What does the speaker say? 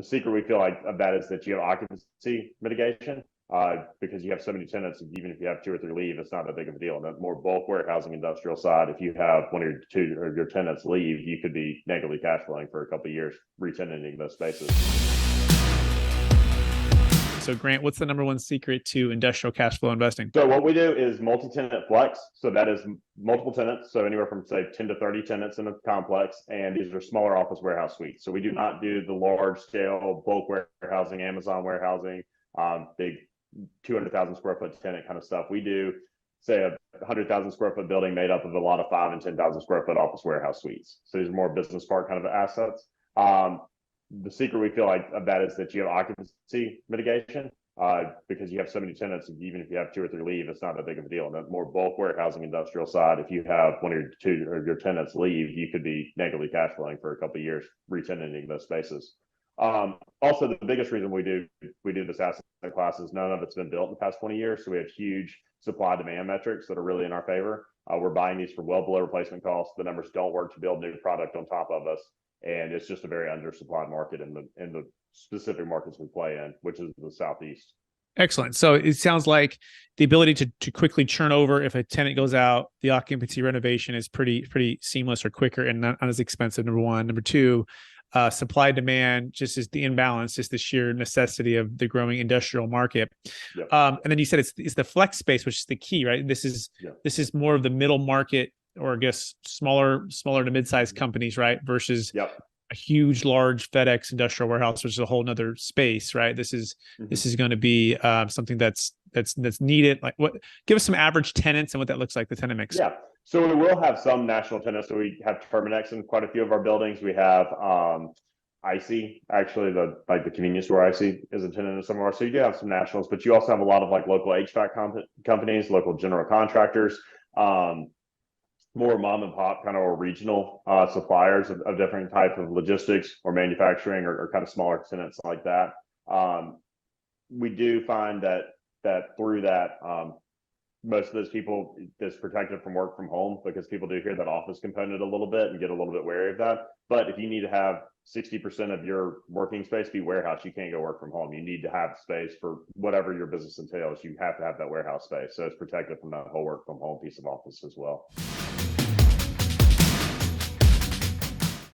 the secret we feel like of that is that you have occupancy mitigation. Because you have so many tenants, even if you have 2 or 3 leave, it's not that big of a deal. And the more bulk warehousing industrial side, if you have 1 or 2 of your tenants leave, you could be negatively cash flowing for a couple of years, re-tenanting those spaces. So Grant, what's the number one secret to industrial cash flow investing? So what we do is multi-tenant flex. So that is multiple tenants. So anywhere from say 10 to 30 tenants in a complex. And these are smaller office warehouse suites. So we do not do the large scale bulk warehousing, Amazon warehousing, big 200,000 square foot tenant kind of stuff. We do say a 100,000 square foot building made up of a lot of 5 and 10,000 square foot office warehouse suites. So these are more business park kind of assets. The secret we feel like of that is that you have occupancy mitigation. Because you have so many tenants, even if you have 2 or 3 leave, it's not that big of a deal. And the more bulk warehousing industrial side, if you have 1 or 2 of your tenants leave, you could be negatively cash flowing for a couple of years, re-tenanting those spaces. Also, the biggest reason we do this asset class is none of it's been built in the past 20 years. So we have huge supply demand metrics that are really in our favor. We're buying these for well below replacement costs. The numbers don't work to build new product on top of us. And it's just a very undersupplied market in the specific markets we play in, which is the Southeast. Excellent. So it sounds like the ability to quickly churn over if a tenant goes out, the occupancy renovation is pretty seamless or quicker and not as expensive, number one. Number two, supply demand just is the imbalance, just the sheer necessity of the growing industrial market. Yep. And then you said it's the flex space, which is the key, right? This is more of the middle market, or I guess smaller to mid-sized companies, right? Versus a huge, large FedEx industrial warehouse, which is a whole nother space, right? This is going to be something that's needed. Like, what? Give us some average tenants and what that looks like. The tenant mix. Yeah. So we will have some national tenants. So we have Terminex in quite a few of our buildings. We have Icy, actually, the convenience store Icy is a tenant in some of our. So you do have some nationals, but you also have a lot of like local HVAC companies, local general contractors. More mom and pop kind of or regional suppliers of different type of logistics or manufacturing or kind of smaller tenants like that. We do find that through that, most of those people is protected from work from home, because people do hear that office component a little bit and get a little bit wary of that. But if you need to have 60% of your working space be warehouse, you can't go work from home. You need to have space for whatever your business entails. You have to have that warehouse space. So it's protected from that whole work from home piece of office as well.